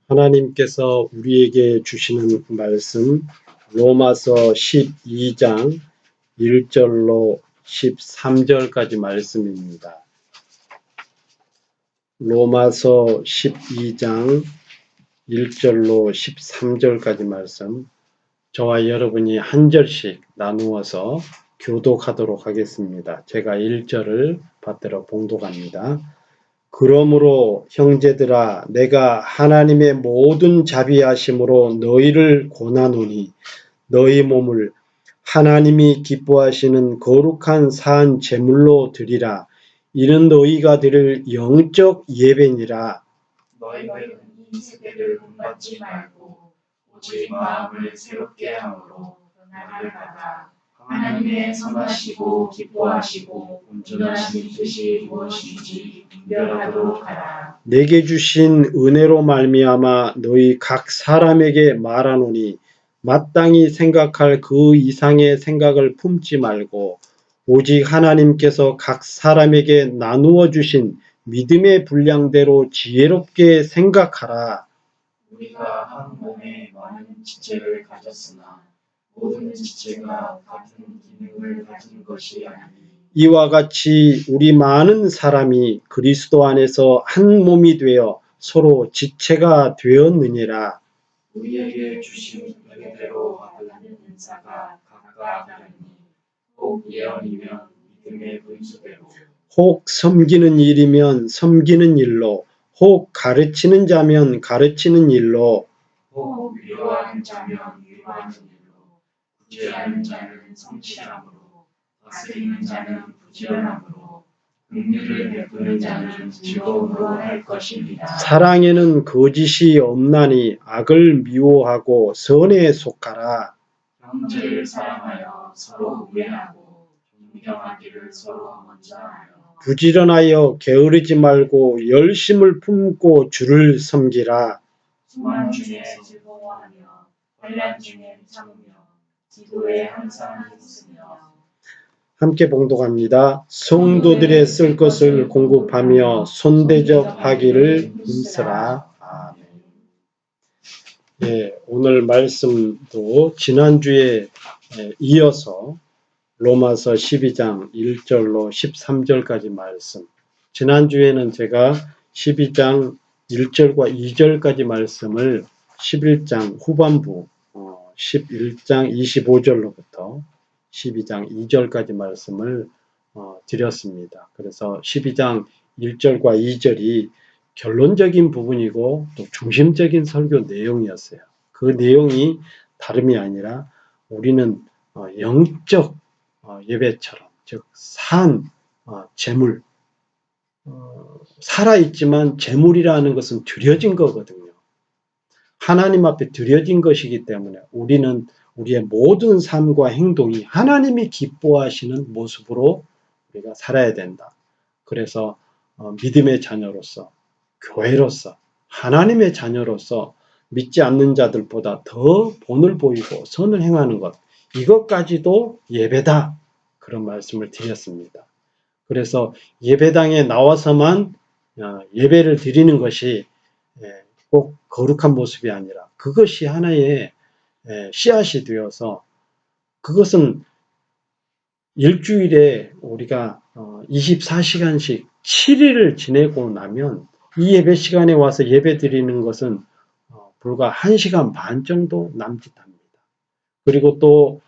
하나님께서 우리에게 주시는 말씀 로마서 12장 1절로 13절까지 말씀입니다. 로마서 12장 1절로 13절까지 말씀, 저와 여러분이 한 절씩 나누어서 교독하도록 하겠습니다. 제가 1절을 받들어 봉독합니다. 그러므로 형제들아, 내가 하나님의 모든 자비하심으로 너희를 권하노니 너희 몸을 하나님이 기뻐하시는 거룩한 산 제물로 드리라. 이는 너희가 드릴 영적 예배니라. 너희가 이 세대를 본받지 말고 오직 마음을 새롭게 함으로 변화를 받아 하나님의 선하시고 기뻐하시고 온전하신 뜻이 무엇인지 분별하도록 하라. 내게 주신 은혜로 말미암아 너희 각 사람에게 말하노니 마땅히 생각할 그 이상의 생각을 품지 말고 오직 하나님께서 각 사람에게 나누어 주신 믿음의 분량대로 지혜롭게 생각하라. 우리가 한 몸에 많은 지체를 가졌으나 모든 지체가 같은 기능을 가진 것이 아니니 이와 같이 우리 많은 사람이 그리스도 안에서 한 몸이 되어 서로 지체가 되었느니라. 우리에게 주신 은혜대로 받은 은사가 각각 다르니 혹 예언이면 믿음의 분수대로 혹 섬기는 일이면 섬기는 일로, 혹 가르치는 자면 가르치는 일로, 혹 위로하는 자면 위로하는 일로 구제하는 자는 성실함으로 다스리는 자는 부지런함으로 긍휼을 베푸는 자는 즐거움으로 할 것입니다. 사랑에는 거짓이 없나니 악을 미워하고 선에 속하라. 형제를 사랑하여 서로 우애하고 존경하기를 서로 먼저 하여 부지런하여 게으르지 말고 열심을 품고 주를 섬기라. 수만 중에 즐거워하며 환난 중에 참으며 기도에 항상 힘쓰며 함께 봉독합니다. 성도들의 쓸 것을 공급하며 손대접하기를 힘쓰라. 아멘. 예, 오늘 말씀도 지난주에 이어서 로마서 12장 1절로 13절까지 말씀. 지난주에는 제가 12장 1절과 2절까지 말씀을 11장 후반부 11장 25절로부터 12장 2절까지 말씀을 드렸습니다. 그래서 12장 1절과 2절이 결론적인 부분이고 또 중심적인 설교 내용이었어요. 그 내용이 다름이 아니라 우리는 영적 예배처럼, 즉 산 제물, 살아있지만 제물이라는 것은 드려진 거거든요. 하나님 앞에 드려진 것이기 때문에 우리는 우리의 모든 삶과 행동이 하나님이 기뻐하시는 모습으로 우리가 살아야 된다. 그래서 믿음의 자녀로서, 교회로서, 하나님의 자녀로서 믿지 않는 자들보다 더 본을 보이고 선을 행하는 것, 이것까지도 예배다. 그런 말씀을 드렸습니다. 그래서 예배당에 나와서만 예배를 드리는 것이 꼭 거룩한 모습이 아니라 그것이 하나의 씨앗이 되어서 그것은 일주일에 우리가 24시간씩 7일을 지내고 나면 이 예배 시간에 와서 예배 드리는 것은 불과 1시간 반 정도 남짓합니다. 그리고 또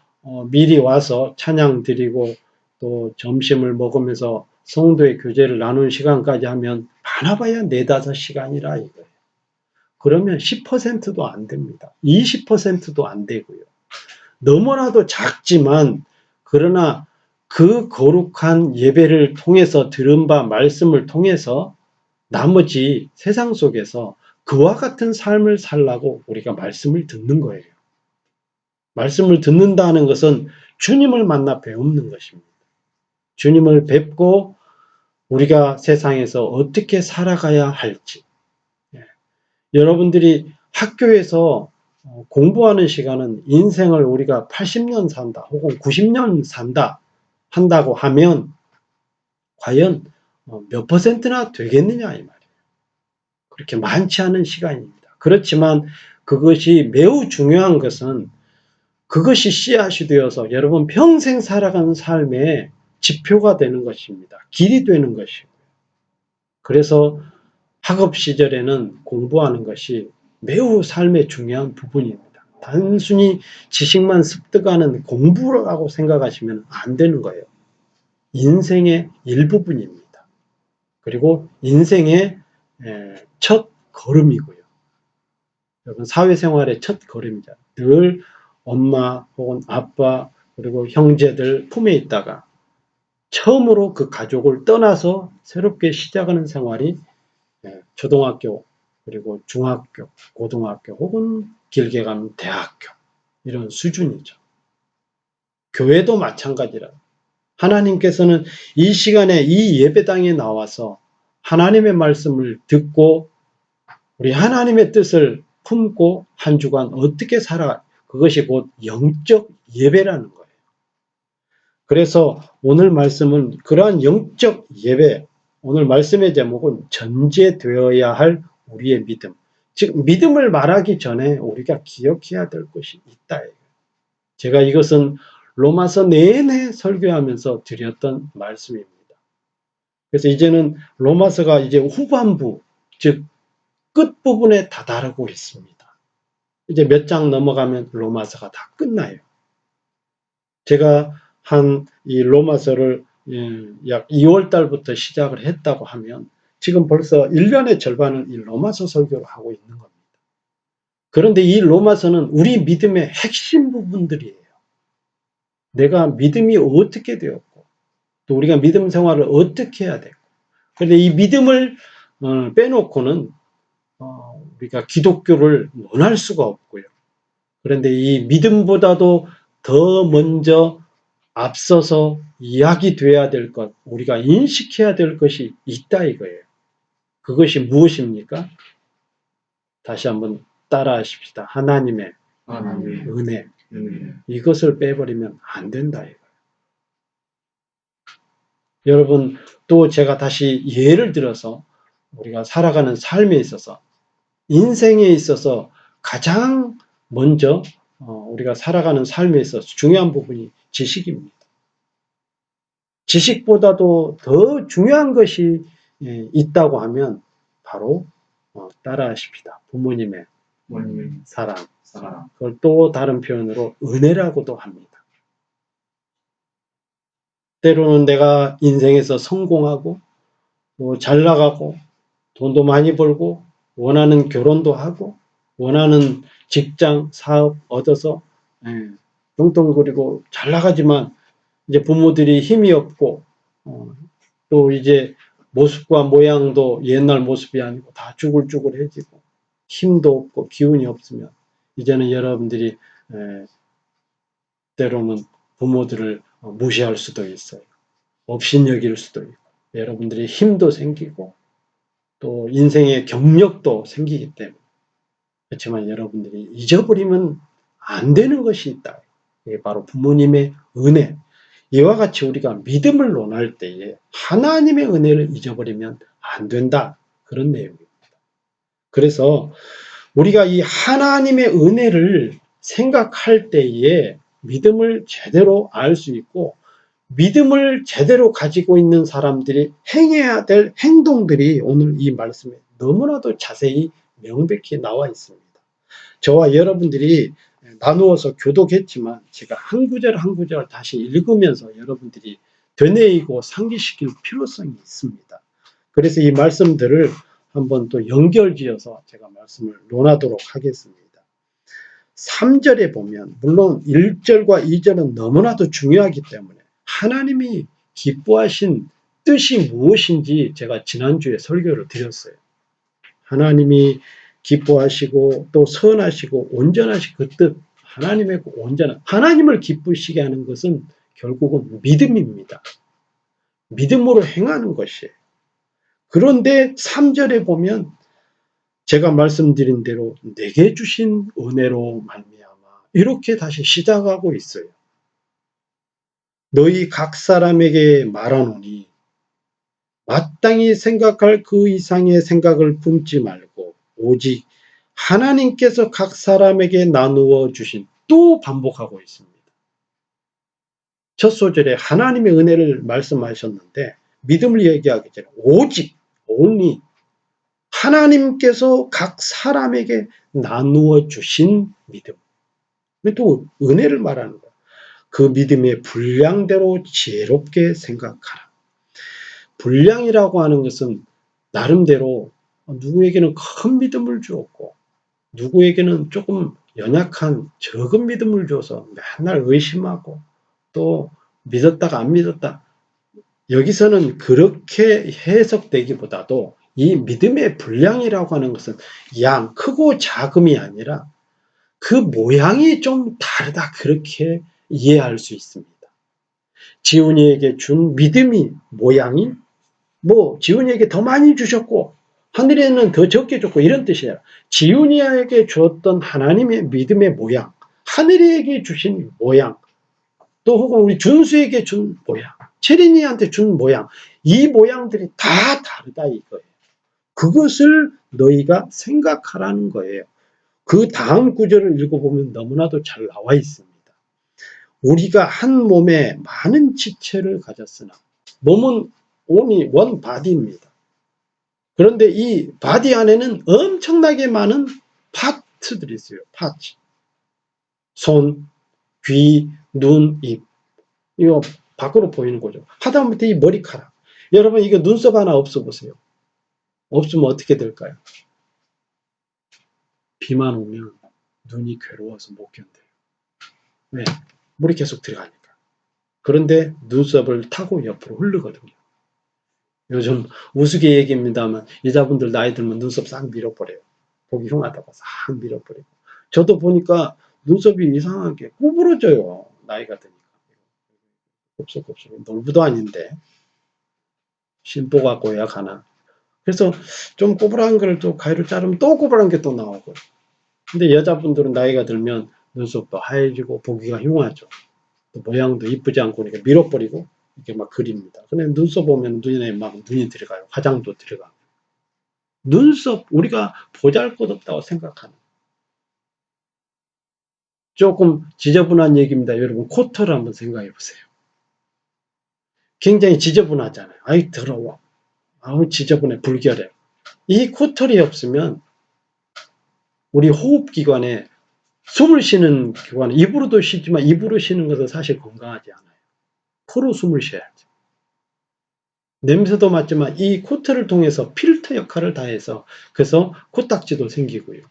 미리 와서 찬양 드리고 또 점심을 먹으면서 성도의 교제를 나누는 시간까지 하면 많아봐야 4-5시간이라 이거예요. 그러면 10%도 안 됩니다. 20%도 안 되고요. 너무나도 작지만 그러나 그 거룩한 예배를 통해서 들은 바 말씀을 통해서 나머지 세상 속에서 그와 같은 삶을 살라고 우리가 말씀을 듣는 거예요. 말씀을 듣는다는 것은 주님을 만나 배우는 것입니다. 주님을 뵙고 우리가 세상에서 어떻게 살아가야 할지. 여러분들이 학교에서 공부하는 시간은 인생을 우리가 80년 산다 혹은 90년 산다 한다고 하면 과연 몇 %나 되겠느냐 이 말이에요. 그렇게 많지 않은 시간입니다. 그렇지만 그것이 매우 중요한 것은 그것이 씨앗이 되어서 여러분 평생 살아가는 삶의 지표가 되는 것입니다. 길이 되는 것이고요. 그래서 학업 시절에는 공부하는 것이 매우 삶의 중요한 부분입니다. 단순히 지식만 습득하는 공부라고 생각하시면 안 되는 거예요. 인생의 일부분입니다. 그리고 인생의 첫 걸음이고요. 여러분 사회생활의 첫 걸음이죠. 늘 엄마 혹은 아빠 그리고 형제들 품에 있다가 처음으로 그 가족을 떠나서 새롭게 시작하는 생활이 초등학교 그리고 중학교, 고등학교 혹은 길게 가면 대학교 이런 수준이죠. 교회도 마찬가지라. 하나님께서는 이 시간에 이 예배당에 나와서 하나님의 말씀을 듣고 우리 하나님의 뜻을 품고 한 주간 어떻게 살아 그것이 곧 영적 예배라는 거예요. 그래서 오늘 말씀은 그러한 영적 예배, 오늘 말씀의 제목은 전제되어야 할 우리의 믿음. 즉 믿음을 말하기 전에 우리가 기억해야 될 것이 있다. 제가 이것은 로마서 내내 설교하면서 드렸던 말씀입니다. 그래서 이제는 로마서가 이제 후반부, 즉 끝부분에 다다르고 있습니다. 이제 몇 장 넘어가면 로마서가 다 끝나요. 제가 이 로마서를 약 2월 달부터 시작을 했다고 하면 지금 벌써 1년의 절반을 이 로마서 설교를 하고 있는 겁니다. 그런데 이 로마서는 우리 믿음의 핵심 부분들이에요. 내가 믿음이 어떻게 되었고 또 우리가 믿음 생활을 어떻게 해야 되고 그런데 이 믿음을 빼놓고는 우리가 기독교를 논할 수가 없고요. 그런데 이 믿음보다도 더 먼저 앞서서 이야기돼야 될 것, 우리가 인식해야 될 것이 있다 이거예요. 그것이 무엇입니까? 다시 한번 따라하십시다. 하나님의 은혜. 이것을 빼버리면 안 된다 이거예요. 여러분 또 제가 다시 예를 들어서 우리가 살아가는 삶에 있어서 인생에 있어서 가장 먼저 우리가 살아가는 삶에 있어서 중요한 부분이 지식입니다. 지식보다도 더 중요한 것이 있다고 하면 바로 따라하십시다. 부모님의 사랑. 그걸 또 다른 표현으로 은혜라고도 합니다. 때로는 내가 인생에서 성공하고 잘 나가고 돈도 많이 벌고 원하는 결혼도 하고 원하는 직장, 사업 얻어서 뚱뚱거리고 잘 나가지만 이제 부모들이 힘이 없고 또 이제 모습과 모양도 옛날 모습이 아니고 다 쭈글쭈글해지고 힘도 없고 기운이 없으면 이제는 여러분들이 때로는 부모들을 무시할 수도 있어요. 업신여길 수도 있고 여러분들이 힘도 생기고 또 인생의 경력도 생기기 때문에 그렇지만 여러분들이 잊어버리면 안 되는 것이 있다. 이게 바로 부모님의 은혜. 이와 같이 우리가 믿음을 논할 때에 하나님의 은혜를 잊어버리면 안 된다. 그런 내용입니다. 그래서 우리가 이 하나님의 은혜를 생각할 때에 믿음을 제대로 알 수 있고 믿음을 제대로 가지고 있는 사람들이 행해야 될 행동들이 오늘 이 말씀에 너무나도 자세히 명백히 나와 있습니다. 저와 여러분들이 나누어서 교독했지만 제가 한 구절 한 구절 다시 읽으면서 여러분들이 되뇌이고 상기시킬 필요성이 있습니다. 그래서 이 말씀들을 한번 또 연결지어서 제가 말씀을 논하도록 하겠습니다. 3절에 보면 물론 1절과 2절은 너무나도 중요하기 때문에 하나님이 기뻐하신 뜻이 무엇인지 제가 지난주에 설교를 드렸어요. 하나님이 기뻐하시고 또 선하시고 온전하신 그 뜻, 하나님의 온전한 하나님을 기쁘시게 하는 것은 결국은 믿음입니다. 믿음으로 행하는 것이에요. 그런데 3절에 보면 제가 말씀드린 대로 내게 주신 은혜로 말미암아 이렇게 다시 시작하고 있어요. 너희 각 사람에게 말하노니 마땅히 생각할 그 이상의 생각을 품지 말고 오직 하나님께서 각 사람에게 나누어 주신, 또 반복하고 있습니다. 첫 소절에 하나님의 은혜를 말씀하셨는데 믿음을 얘기하기 전에 오직 only 하나님께서 각 사람에게 나누어 주신 믿음. 또 은혜를 말하는 거야. 그 믿음의 분량대로 지혜롭게 생각하라. 분량이라고 하는 것은 나름대로 누구에게는 큰 믿음을 주었고 누구에게는 조금 연약한 적은 믿음을 줘서 맨날 의심하고 또 믿었다가 안 믿었다. 여기서는 그렇게 해석되기보다도 이 믿음의 분량이라고 하는 것은 양, 크고 작음이 아니라 그 모양이 좀 다르다. 그렇게 이해할 수 있습니다. 지훈이에게 준 믿음이 모양이 지훈이에게 더 많이 주셨고 하늘에는 더 적게 줬고 이런 뜻이에요. 지훈이에게 주었던 하나님의 믿음의 모양, 하늘에게 주신 모양, 또 혹은 우리 준수에게 준 모양, 체린이한테 준 모양, 이 모양들이 다 다르다 이거예요. 그것을 너희가 생각하라는 거예요. 그 다음 구절을 읽어보면 너무나도 잘 나와 있습니다. 우리가 한 몸에 많은 지체를 가졌으나 몸은 only one body입니다. 그런데 이 바디 안에는 엄청나게 많은 파트들이 있어요. 파트. 손, 귀, 눈, 입. 이거 밖으로 보이는 거죠. 하다못해 이 머리카락. 여러분 이거 눈썹 하나 없어 보세요. 없으면 어떻게 될까요? 비만 오면 눈이 괴로워서 못 견뎌요. 왜? 물이 계속 들어가니까. 그런데 눈썹을 타고 옆으로 흐르거든요. 요즘 우스개 얘기입니다만 여자분들 나이 들면 눈썹 싹 밀어버려요. 보기 흉하다고 싹 밀어버리고. 저도 보니까 눈썹이 이상하게 구부러져요. 나이가 드니까. 곱슬곱슬 놀부도 아닌데 심보 갖고 야 가나. 그래서 좀 꼬불한 걸 또 가위로 자르면 또 꼬불한 게 또 나오고. 근데 여자분들은 나이가 들면 눈썹도 하얘지고 보기가 흉하죠. 또 모양도 이쁘지 않고 그러니까 밀어버리고 이렇게 막 그립니다. 근데 눈썹 보면 눈에 막 눈이 들어가요. 화장도 들어가고. 눈썹 우리가 보잘것없다고 생각하는 조금 지저분한 얘기입니다. 여러분 코털 한번 생각해 보세요. 굉장히 지저분하잖아요. 아이 더러워. 아우 지저분해 불결해. 이 코털이 없으면 우리 호흡기관에 숨을 쉬는 기관, 입으로도 쉬지만 입으로 쉬는 것은 사실 건강하지 않아요. 코로 숨을 쉬어야죠. 냄새도 맡지만 이 코털을 통해서 필터 역할을 다해서 그래서 코딱지도 생기고요.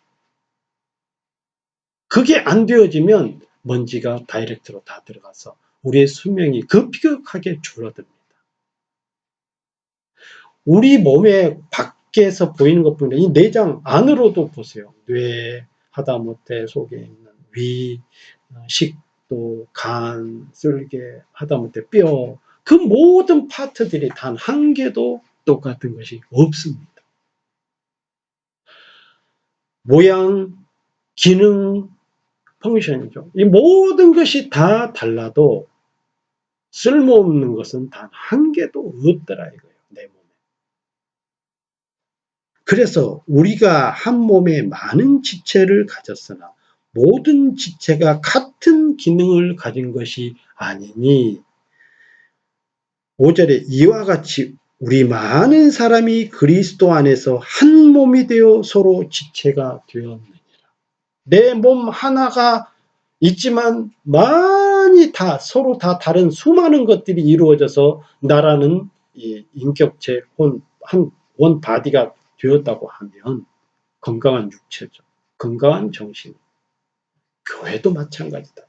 그게 안 되어지면 먼지가 다이렉트로 다 들어가서 우리의 수명이 급격하게 줄어듭니다. 우리 몸의 밖에서 보이는 것뿐만 아니라 이 내장 안으로도 보세요. 뇌, 하다못해 속에 있는 위, 식도, 간, 쓸개, 하다못해 뼈, 그 모든 파트들이 단 한 개도 똑같은 것이 없습니다. 모양, 기능, 펑션이죠. 이 모든 것이 다 달라도 쓸모없는 것은 단 한 개도 없더라 이거예요. 내 몸에. 그래서 우리가 한 몸에 많은 지체를 가졌으나 모든 지체가 같은 기능을 가진 것이 아니니 5절에 이와 같이 우리 많은 사람이 그리스도 안에서 한 몸이 되어 서로 지체가 되었느니라. 내 몸 하나가 있지만 많이 다 서로 다 다른 수많은 것들이 이루어져서 나라는 이 인격체 원 바디가 되었다고 하면 건강한 육체죠. 건강한 정신. 교회도 마찬가지다.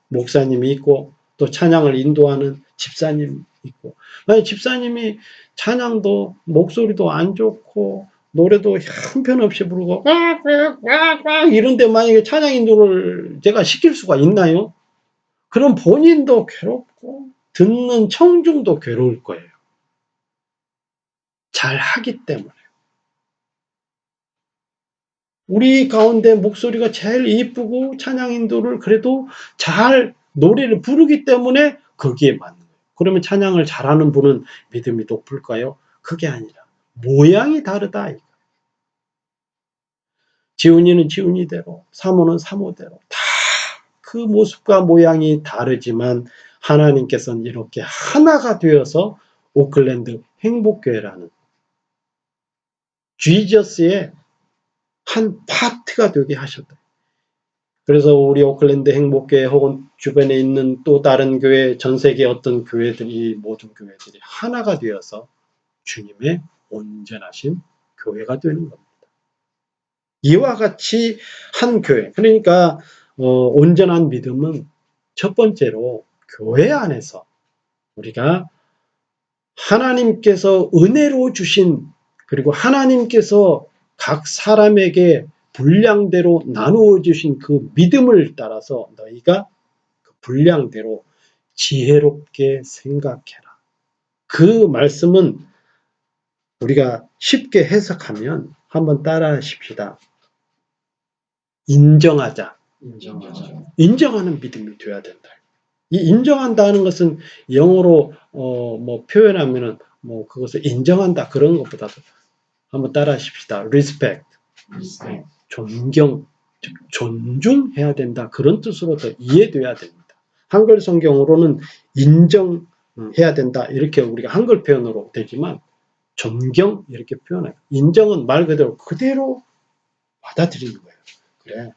목사님이 있고 또 찬양을 인도하는 집사님 있고 만약 집사님이 찬양도 목소리도 안 좋고 노래도 형편없이 부르고 꽉꽉꽉꽉 이런데 만약에 찬양 인도를 제가 시킬 수가 있나요? 그럼 본인도 괴롭고 듣는 청중도 괴로울 거예요. 잘 하기 때문에. 우리 가운데 목소리가 제일 이쁘고 찬양 인도를 그래도 잘 노래를 부르기 때문에 거기에 맞는 거예요. 그러면 찬양을 잘하는 분은 믿음이 높을까요? 그게 아니라 모양이 다르다. 지훈이는 지훈이대로, 사모는 사모대로 다 그 모습과 모양이 다르지만 하나님께서는 이렇게 하나가 되어서 오클랜드 행복교회라는 지저스의 한 파트가 되게 하셨다. 그래서 우리 오클랜드 행복교회 혹은 주변에 있는 또 다른 교회, 전 세계 어떤 교회들이, 모든 교회들이 하나가 되어서 주님의 온전하신 교회가 되는 겁니다. 이와 같이 한 교회, 그러니까 온전한 믿음은 첫 번째로 교회 안에서 우리가 하나님께서 은혜로 주신, 그리고 하나님께서 각 사람에게 분량대로 나누어 주신 그 믿음을 따라서 너희가 그 분량대로 지혜롭게 생각해라. 그 말씀은 우리가 쉽게 해석하면 한번 따라 하십시다. 인정하자. 인정하는 믿음이 되어야 된다. 이 인정한다는 것은 영어로 표현하면은 그것을 인정한다 그런 것보다도 한번 따라 하십시다. respect. 존경, 존중해야 된다. 그런 뜻으로 더 이해돼야 됩니다. 한글 성경으로는 인정해야 된다. 이렇게 우리가 한글 표현으로 되지만 존경 이렇게 표현해요. 인정은 말 그대로 받아들이는 거예요. 그래.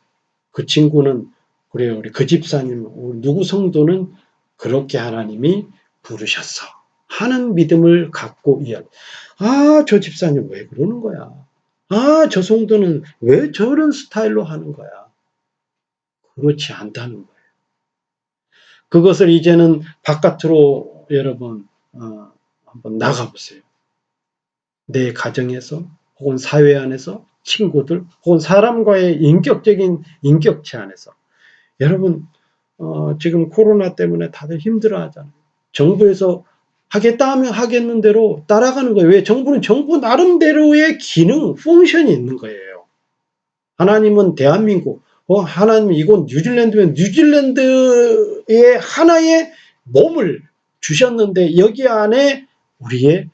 그 친구는 그래요. 우리 그 집사님, 우리 누구 성도는 그렇게 하나님이 부르셨어. 하는 믿음을 갖고 저 집사님 왜 그러는 거야? 저 성도는 왜 저런 스타일로 하는 거야? 그렇지 않다는 거예요. 그것을 이제는 바깥으로 여러분 한번 나가보세요. 내 가정에서 혹은 사회 안에서 친구들 혹은 사람과의 인격적인 인격체 안에서 여러분 지금 코로나 때문에 다들 힘들어 하잖아요. 정부에서 하겠다 하면 하겠는 대로 따라가는 거예요. 왜? 정부는 정부 나름대로의 기능, 펑션이 있는 거예요. 하나님은 대한민국, 하나님은 이건 뉴질랜드면 뉴질랜드의 하나의 몸을 주셨는데 여기 안에 우리의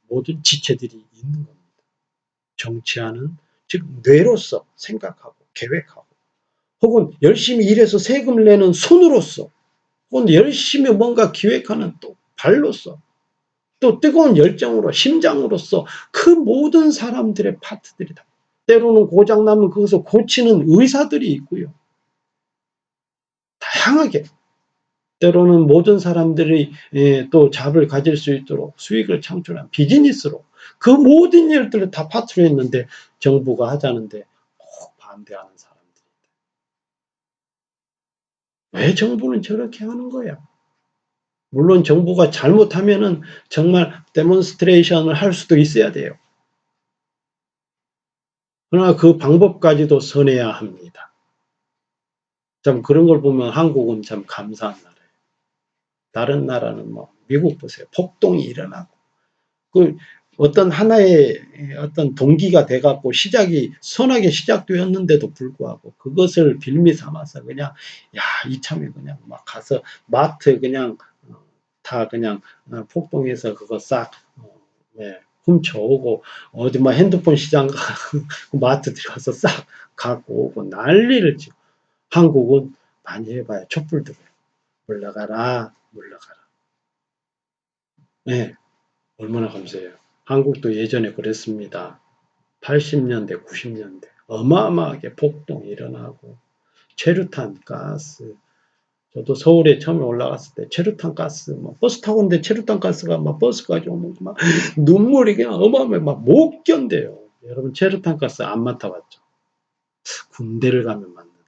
모든 지체들이 있는 겁니다. 정치하는, 즉 뇌로서 생각하고 계획하고 혹은 열심히 일해서 세금 내는 손으로서 혹은 열심히 뭔가 기획하는 또 발로서 또 뜨거운 열정으로 심장으로서 그 모든 사람들의 파트들이 다 때로는 고장나면 그것을 고치는 의사들이 있고요. 다양하게 때로는 모든 사람들이 또 잡을 가질 수 있도록 수익을 창출한 비즈니스로 그 모든 일들을 다 파트로 했는데 정부가 하자는데 꼭 반대하는 사람들이 있다. 왜 정부는 저렇게 하는 거야? 물론 정부가 잘못하면은 정말 데몬스트레이션을 할 수도 있어야 돼요. 그러나 그 방법까지도 선해야 합니다. 참 그런 걸 보면 한국은 참 감사한 나라예요. 다른 나라는 미국 보세요. 폭동이 일어나고 그 어떤 하나의 어떤 동기가 돼갖고 선하게 시작되었는데도 불구하고 그것을 빌미 삼아서 그냥 이참에 그냥 막 가서 마트 그냥 다 그냥 폭동해서 그거 싹 훔쳐오고 어디 핸드폰 시장 마트 들어가서 싹 갖고 오고 난리를 치고 한국은 많이 해봐요. 촛불 들어요. 물러가라. 네, 얼마나 감사해요. 한국도 예전에 그랬습니다. 80년대, 90년대 어마어마하게 폭동이 일어나고 최루탄 가스. 저도 서울에 처음에 올라갔을 때 최루탄 가스, 버스 타고 오는데 최루탄 가스가 버스까지 오면 눈물이 그냥 어마어마해 못 견뎌요. 여러분 최루탄 가스 안 맡아봤죠? 군대를 가면 맞는데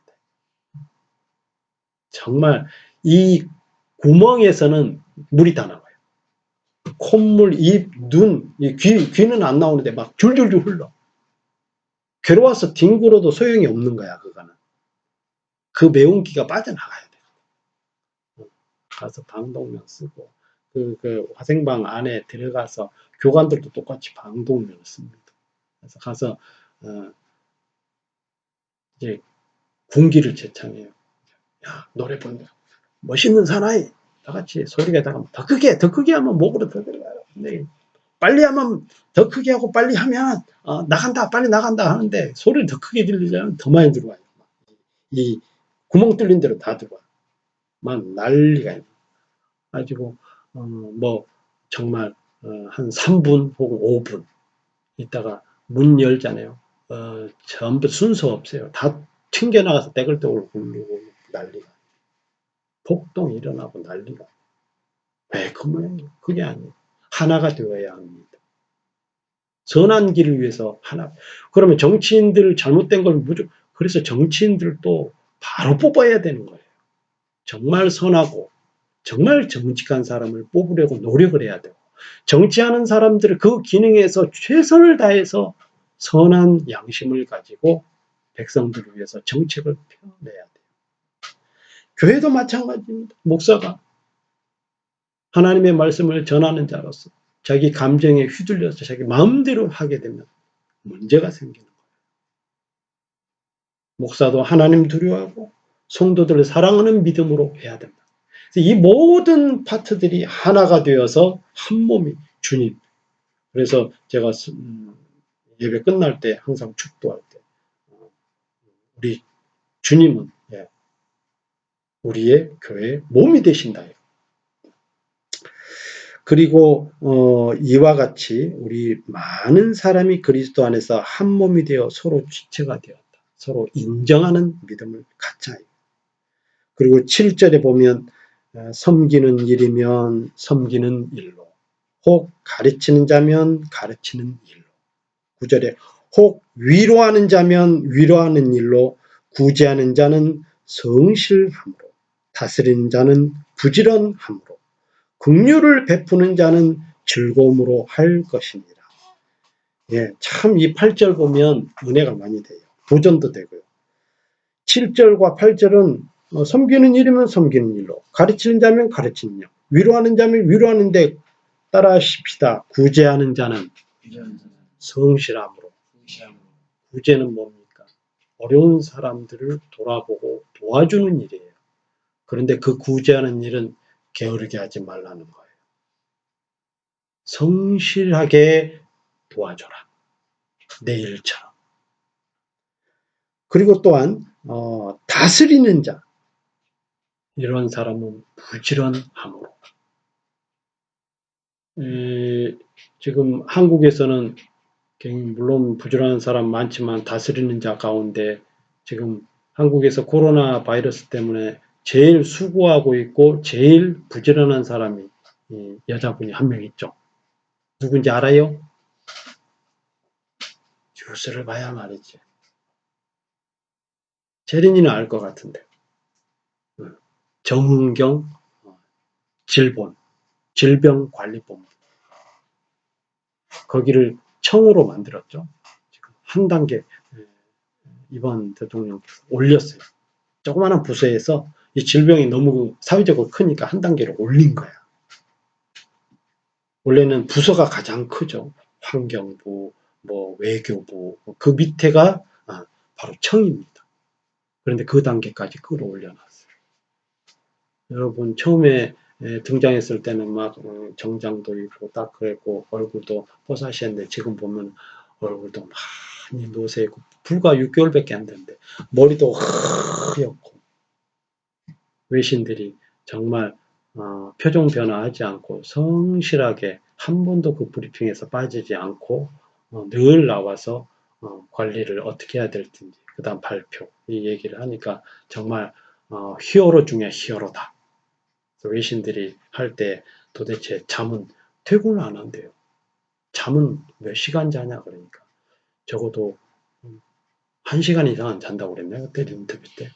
정말 이 구멍에서는 물이 다 나와요. 콧물, 입, 눈, 귀는 안 나오는데 줄줄줄 흘러. 괴로워서 뒹굴어도 소용이 없는 거야, 그거는. 그 매운기가 빠져나가야 돼. 가서 방독면 쓰고, 그 화생방 안에 들어가서 교관들도 똑같이 방독면을 씁니다. 그래서 가서, 이제 군기를 제창해요. 야, 노래 부르는 멋있는 사나이! 다 같이 소리가 나가면 더 크게 하면 목으로 더 들어가요. 네. 빨리 하면 더 크게 하고 빨리 하면 나간다 빨리 나간다 하는데 소리를 더 크게 들리자면 더 많이 들어와요. 이 구멍 뚫린 대로 다 들어와. 막 난리가 있어. 가지고 뭐 정말 한 3분 혹은 5분 있다가 문 열잖아요. 전부 순서 없어요. 다 튕겨나가서 떼굴떼굴 굴르고 난리가. 폭동이 일어나고 난리가. 왜 그 모양이에요? 그게 아니에요. 하나가 되어야 합니다. 선한 길을 위해서 하나. 그러면 정치인들 잘못된 걸 무조건, 그래서 정치인들도 바로 뽑아야 되는 거예요. 정말 선하고 정말 정직한 사람을 뽑으려고 노력을 해야 돼요. 정치하는 사람들은 그 기능에서 최선을 다해서 선한 양심을 가지고 백성들을 위해서 정책을 펴내야 돼요. 교회도 마찬가지입니다. 목사가 하나님의 말씀을 전하는 자로서 자기 감정에 휘둘려서 자기 마음대로 하게 되면 문제가 생기는 거예요. 목사도 하나님 두려워하고 성도들을 사랑하는 믿음으로 해야 됩니다. 이 모든 파트들이 하나가 되어서 한 몸이 주님. 그래서 제가 예배 끝날 때 항상 축도할 때 우리 주님은 우리의 교회의 몸이 되신다. 그리고 이와 같이 우리 많은 사람이 그리스도 안에서 한 몸이 되어 서로 지체가 되었다. 서로 인정하는 믿음을 갖자. 그리고 7절에 보면 섬기는 일이면 섬기는 일로, 혹 가르치는 자면 가르치는 일로, 9절에 혹 위로하는 자면 위로하는 일로, 구제하는 자는 성실함으로, 다스리는 자는 부지런함으로, 긍휼을 베푸는 자는 즐거움으로 할 것입니다. 예, 참 이 8절 보면 은혜가 많이 돼요. 도전도 되고요. 7절과 8절은 섬기는 일이면 섬기는 일로, 가르치는 자면 가르치는 일, 위로하는 자면 위로하는 데 따라하십시다. 구제하는 자는 성실함으로. 구제는 뭡니까? 어려운 사람들을 돌아보고 도와주는 일이에요. 그런데 그 구제하는 일은 게으르게 하지 말라는 거예요. 성실하게 도와줘라. 내 일처럼. 그리고 또한 다스리는 자. 이런 사람은 부지런함으로. 지금 한국에서는 물론 부지런한 사람 많지만 다스리는 자 가운데 지금 한국에서 코로나 바이러스 때문에 제일 수고하고 있고 제일 부지런한 사람이 여자분이 한 명 있죠. 누군지 알아요? 뉴스를 봐야 말이지. 재린이는 알 것 같은데. 정은경 질병관리본부. 거기를 청으로 만들었죠. 지금 한 단계 이번 대통령께서 올렸어요. 조그마한 부서에서 이 질병이 너무 사회적으로 크니까 한 단계를 올린 거야. 원래는 부서가 가장 크죠. 환경부, 외교부, 그 밑에가 바로 청입니다. 그런데 그 단계까지 끌어올려놨어요. 여러분 처음에 등장했을 때는 막 정장도 입고 딱 그랬고 얼굴도 뽀사시했는데 지금 보면 얼굴도 많이 노쇠고 불과 6개월밖에 안 됐는데 머리도 하얗고 외신들이 정말 표정 변화하지 않고 성실하게 한 번도 그 브리핑에서 빠지지 않고 늘 나와서 관리를 어떻게 해야 될지 그 다음 발표 이 얘기를 하니까 정말 히어로 중에 히어로다. 외신들이 할 때 도대체 잠은 퇴근을 안 한대요. 잠은 몇 시간 자냐 그러니까 적어도 1시간 이상은 잔다고 그랬나요? 그때 인터뷰 때.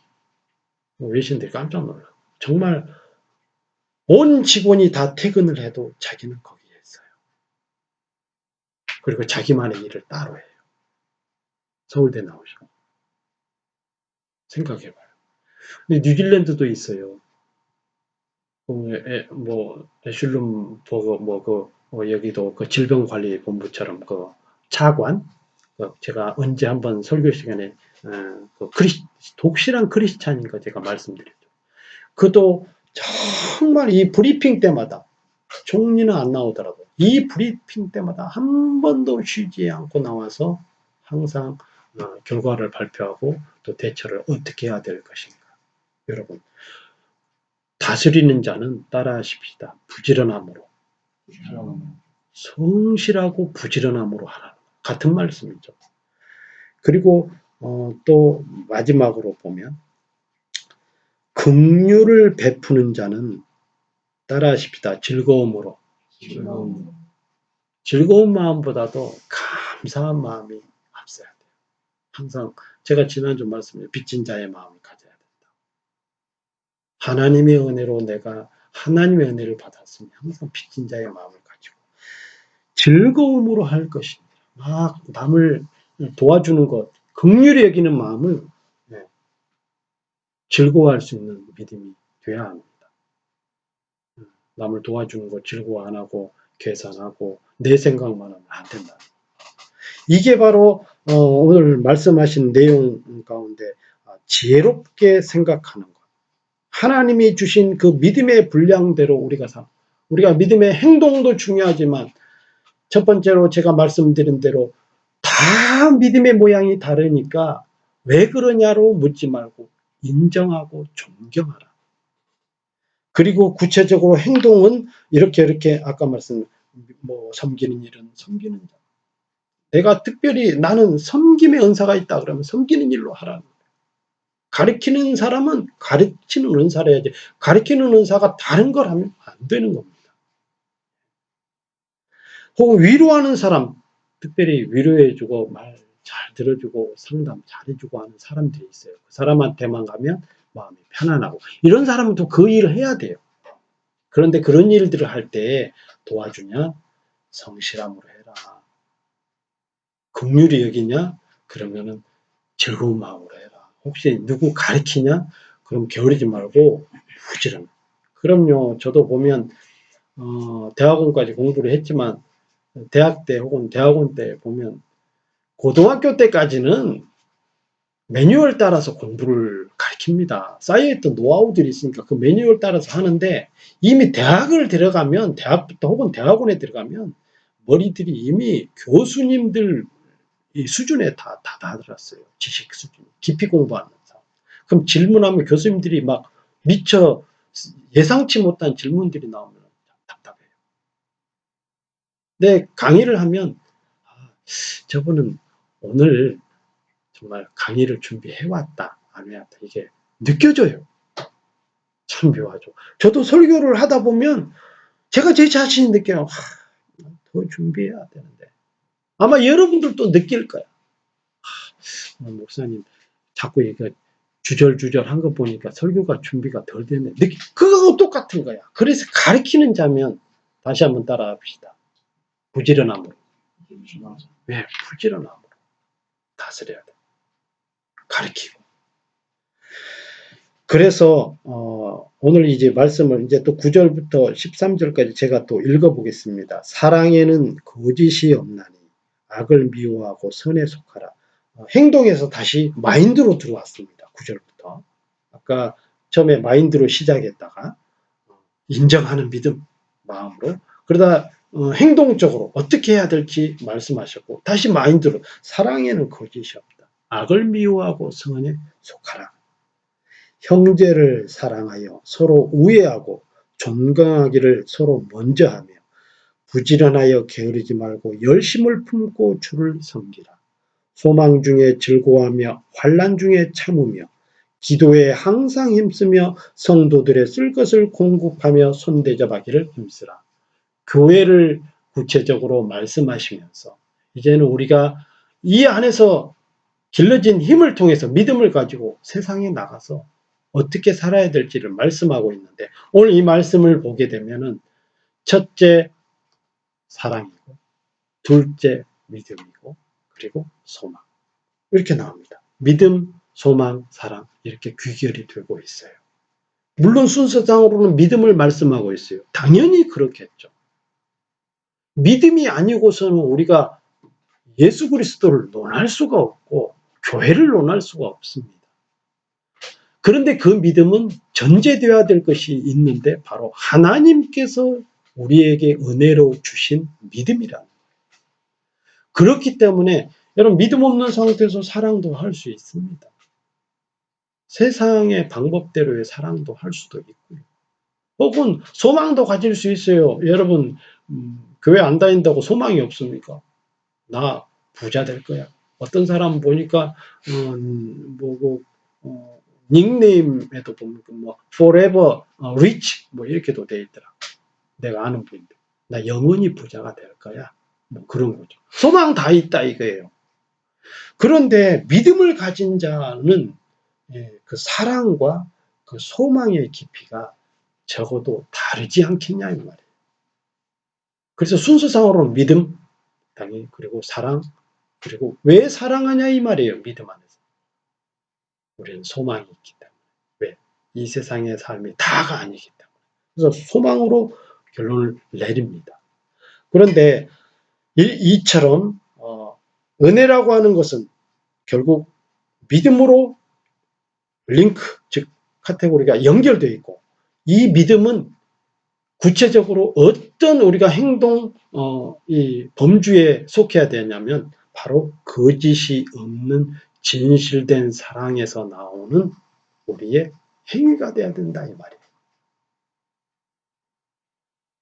외신들이 깜짝 놀라. 정말 온 직원이 다 퇴근을 해도 자기는 거기에 있어요. 그리고 자기만의 일을 따로 해요. 서울대 나오시고. 생각해봐요. 근데 뉴질랜드도 있어요. 애슐름 버거 여기도 그 질병관리본부처럼 그 차관 제가 언제 한번 설교 시간에 독실한 크리스찬인 거 제가 말씀드렸죠. 그도 정말 이 브리핑 때마다 총리는 안 나오더라고요. 이 브리핑 때마다 한 번도 쉬지 않고 나와서 항상 결과를 발표하고 또 대처를 어떻게 해야 될 것인가. 여러분, 다스리는 자는 따라하십시다. 부지런함으로. 성실하고 부지런함으로 하라. 같은 말씀이죠. 그리고 또 마지막으로 보면 긍휼을 베푸는 자는 따라하십시다. 즐거움으로. 즐거운 마음보다도 감사한 마음이 앞서야 돼요. 항상 제가 지난주 말씀드린 빚진 자의 마음을 가져야 된다. 하나님의 은혜로 내가 하나님의 은혜를 받았으니 항상 빚진 자의 마음을 가지고 즐거움으로 할 것입니다. 막 남을 도와주는 것, 긍휼히 여기는 마음을 즐거워할 수 있는 믿음이 돼야 합니다. 남을 도와주는 거 즐거워 안 하고 계산하고 내 생각만 하면 안 된다. 이게 바로 오늘 말씀하신 내용 가운데 지혜롭게 생각하는 것. 하나님이 주신 그 믿음의 분량대로 우리가 믿음의 행동도 중요하지만 첫 번째로 제가 말씀드린 대로 다 믿음의 모양이 다르니까 왜 그러냐로 묻지 말고 인정하고 존경하라. 그리고 구체적으로 행동은 이렇게 아까 섬기는 일은 섬기는 자. 내가 특별히 나는 섬김의 은사가 있다 그러면 섬기는 일로 하라는 거예요. 가르치는 사람은 가르치는 은사를 해야지 가르치는 은사가 다른 걸 하면 안 되는 겁니다. 혹은 위로하는 사람, 특별히 위로해주고 말 잘 들어주고 상담 잘해주고 하는 사람들이 있어요. 그 사람한테만 가면 마음이 편안하고 이런 사람은 또 그 일을 해야 돼요. 그런데 그런 일들을 할 때 도와주냐? 성실함으로 해라. 긍휼히 여기냐? 그러면은 즐거운 마음으로 해라. 혹시 누구 가르치냐? 그럼 게으르지 말고 부지런. 그럼요. 저도 보면 대학원까지 공부를 했지만 대학 때 혹은 대학원 때 보면 고등학교 때까지는 매뉴얼 따라서 공부를 가르칩니다. 쌓여있던 노하우들이 있으니까 그 매뉴얼 따라서 하는데 이미 대학을 들어가면 대학부터 혹은 대학원에 들어가면 머리들이 이미 교수님들 이 수준에 다 다다랐어요. 지식 수준. 깊이 공부하는 사람. 그럼 질문하면 교수님들이 막 미처 예상치 못한 질문들이 나오면 답답해요. 근데 강의를 하면 저분은 오늘 정말 강의를 준비해왔다, 안 해왔다 이게 느껴져요. 참 묘하죠. 저도 설교를 하다 보면 제가 제 자신이 느껴요. 더 준비해야 되는데. 아마 여러분들도 느낄 거야. 목사님 자꾸 얘가 주절주절 한 거 보니까 설교가 준비가 덜 되네. 그거하고 똑같은 거야. 그래서 가르치는 자면 다시 한번 따라 합시다. 부지런함으로. 왜? 부지런함으로 다스려야 돼. 가르치고. 그래서 오늘 이제 말씀을 이제 또 9절부터 13절까지 제가 또 읽어보겠습니다. 사랑에는 거짓이 없나니 악을 미워하고 선에 속하라. 행동에서 다시 마인드로 들어왔습니다. 9절부터. 아까 처음에 마인드로 시작했다가 인정하는 믿음 마음으로 그러다 행동적으로 어떻게 해야 될지 말씀하셨고 다시 마인드로 사랑에는 거짓이 없다. 악을 미워하고 선에 속하라. 형제를 사랑하여 서로 우애하고 존경하기를 서로 먼저 하며 부지런하여 게으르지 말고 열심을 품고 주를 섬기라. 소망 중에 즐거워하며 환난 중에 참으며 기도에 항상 힘쓰며 성도들의 쓸 것을 공급하며 손대접하기를 힘쓰라. 교회를 구체적으로 말씀하시면서 이제는 우리가 이 안에서 길러진 힘을 통해서 믿음을 가지고 세상에 나가서 어떻게 살아야 될지를 말씀하고 있는데 오늘 이 말씀을 보게 되면은 첫째 사랑이고 둘째 믿음이고 그리고 소망 이렇게 나옵니다. 믿음, 소망, 사랑 이렇게 귀결이 되고 있어요. 물론 순서상으로는 믿음을 말씀하고 있어요. 당연히 그렇겠죠. 믿음이 아니고서는 우리가 예수 그리스도를 논할 수가 없고 교회를 논할 수가 없습니다. 그런데 그 믿음은 전제되어야 될 것이 있는데 바로 하나님께서 우리에게 은혜로 주신 믿음이라는 거예요. 그렇기 때문에 여러분 믿음 없는 상태에서 사랑도 할 수 있습니다. 세상의 방법대로의 사랑도 할 수도 있고요. 혹은 소망도 가질 수 있어요. 여러분 교회 안 다닌다고 소망이 없습니까? 나 부자 될 거야. 어떤 사람 보니까 닉네임에도 보면 뭐 forever rich 뭐 이렇게도 돼 있더라. 내가 아는 분인데 나 영원히 부자가 될 거야. 뭐 그런 거죠. 소망 다 있다 이거예요. 그런데 믿음을 가진 자는 그 사랑과 그 소망의 깊이가 적어도 다르지 않겠냐 이 말이에요. 그래서 순서상으로는 믿음, 당연히 그리고 사랑, 그리고 왜 사랑하냐 이 말이에요. 믿음 안에서. 우리는 소망이 있기 때문에. 왜? 이 세상의 삶이 다가 아니기 때문에. 그래서 소망으로 결론을 내립니다. 그런데 이처럼 은혜라고 하는 것은 결국 믿음으로 링크, 즉 카테고리가 연결되어 있고 이 믿음은 구체적으로 어떤 우리가 행동, 이 범주에 속해야 되냐면 바로 거짓이 없는 진실된 사랑에서 나오는 우리의 행위가 돼야 된다 이 말이에요.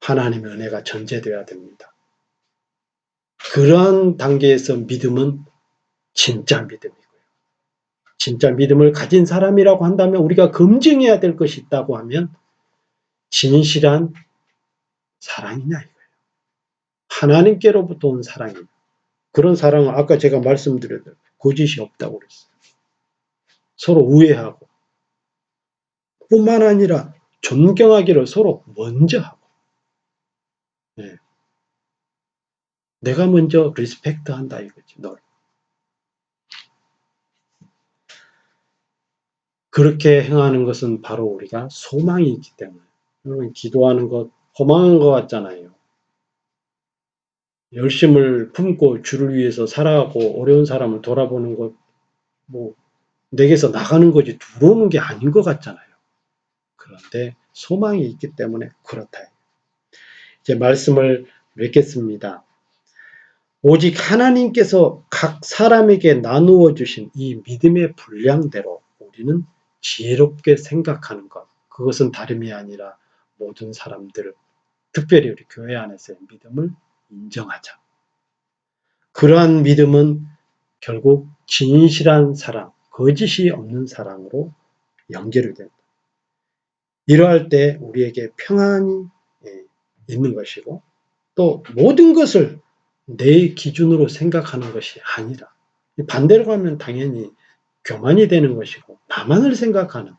하나님의 은혜가 전제되어야 됩니다. 그러한 단계에서 믿음은 진짜 믿음이고요. 진짜 믿음을 가진 사람이라고 한다면 우리가 검증해야 될 것이 있다고 하면 진실한 사랑이냐 이거예요. 하나님께로부터 온 사랑이냐. 그런 사랑은 아까 제가 말씀드렸던 거짓이 없다고 그랬어요. 서로 우애하고 뿐만 아니라 존경하기를 서로 먼저 하고 네. 내가 먼저 리스펙트한다 이거지. 널. 그렇게 행하는 것은 바로 우리가 소망이 있기 때문에 여러분 기도하는 것 허망한 것 같잖아요. 열심을 품고 주를 위해서 살아가고 어려운 사람을 돌아보는 것 뭐 내게서 나가는 거지 들어오는 게 아닌 것 같잖아요. 그런데 소망이 있기 때문에 그렇다. 이제 말씀을 맺겠습니다. 오직 하나님께서 각 사람에게 나누어 주신 이 믿음의 분량대로 우리는 지혜롭게 생각하는 것. 그것은 다름이 아니라 모든 사람들, 특별히 우리 교회 안에서의 믿음을 인정하자. 그러한 믿음은 결국 진실한 사랑, 거짓이 없는 사랑으로 연결이 된다. 이러할 때 우리에게 평안이 있는 것이고 또 모든 것을 내 기준으로 생각하는 것이 아니라 반대로 가면 당연히 교만이 되는 것이고 나만을 생각하는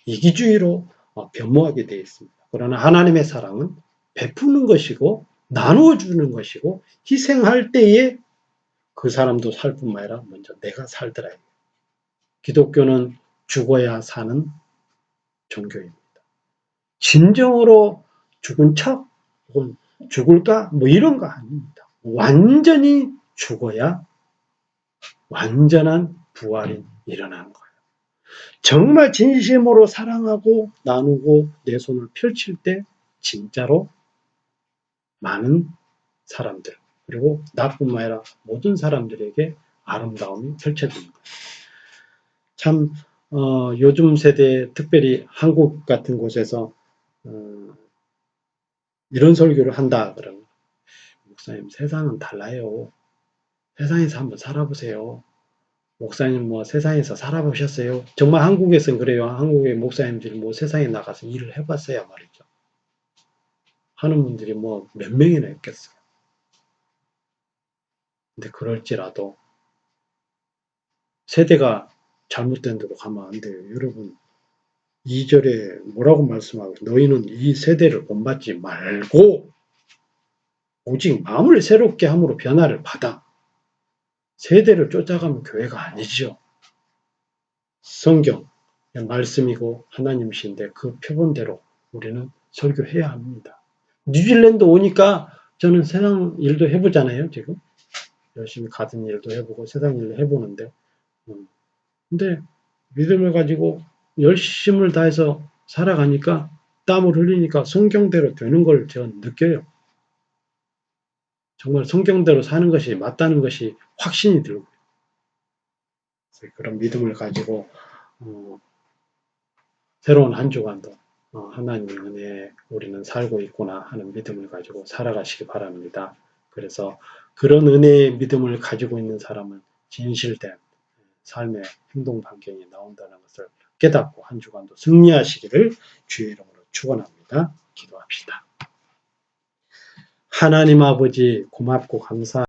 이기주의로 변모하게 되어 있습니다. 그러나 하나님의 사랑은 베푸는 것이고 나누어 주는 것이고 희생할 때에 그 사람도 살 뿐만 아니라 먼저 내가 살더라. 기독교는 죽어야 사는 종교입니다. 진정으로 죽은 척 혹은 죽을까 뭐 이런 거 아닙니다. 완전히 죽어야 완전한 부활이 일어나는 거예요. 정말 진심으로 사랑하고 나누고 내 손을 펼칠 때 진짜로 많은 사람들 그리고 나뿐만 아니라 모든 사람들에게 아름다움이 펼쳐집니다. 참 요즘 세대 특별히 한국 같은 곳에서 이런 설교를 한다 그러면 목사님 세상은 달라요. 세상에서 한번 살아보세요. 목사님 뭐 세상에서 살아보셨어요? 정말 한국에서는 그래요. 한국의 목사님들이 뭐 세상에 나가서 일을 해봤어야 말이죠. 하는 분들이 뭐 몇 명이나 있겠어요. 근데 그럴지라도 세대가 잘못된 데로 가면 안 돼요. 여러분 2절에 뭐라고 말씀하고 너희는 이 세대를 본받지 말고 오직 마음을 새롭게 함으로 변화를 받아. 세대를 쫓아가면 교회가 아니죠. 성경 말씀이고 하나님이신데 그 표본대로 우리는 설교해야 합니다. 뉴질랜드 오니까 저는 세상 일도 해보잖아요. 지금 열심히 가든 일도 해보고 세상 일도 해보는데 근데 믿음을 가지고 열심을 다해서 살아가니까 땀을 흘리니까 성경대로 되는 걸 제가 느껴요. 정말 성경대로 사는 것이 맞다는 것이 확신이 들고요. 그런 믿음을 가지고 새로운 한 주간도 하나님의 은혜에 우리는 살고 있구나 하는 믿음을 가지고 살아가시기 바랍니다. 그래서 그런 은혜의 믿음을 가지고 있는 사람은 진실된 삶의 행동 반경이 나온다는 것을 깨닫고 한 주간도 승리하시기를 주의 이름으로 축원합니다. 기도합시다. 하나님 아버지 고맙고 감사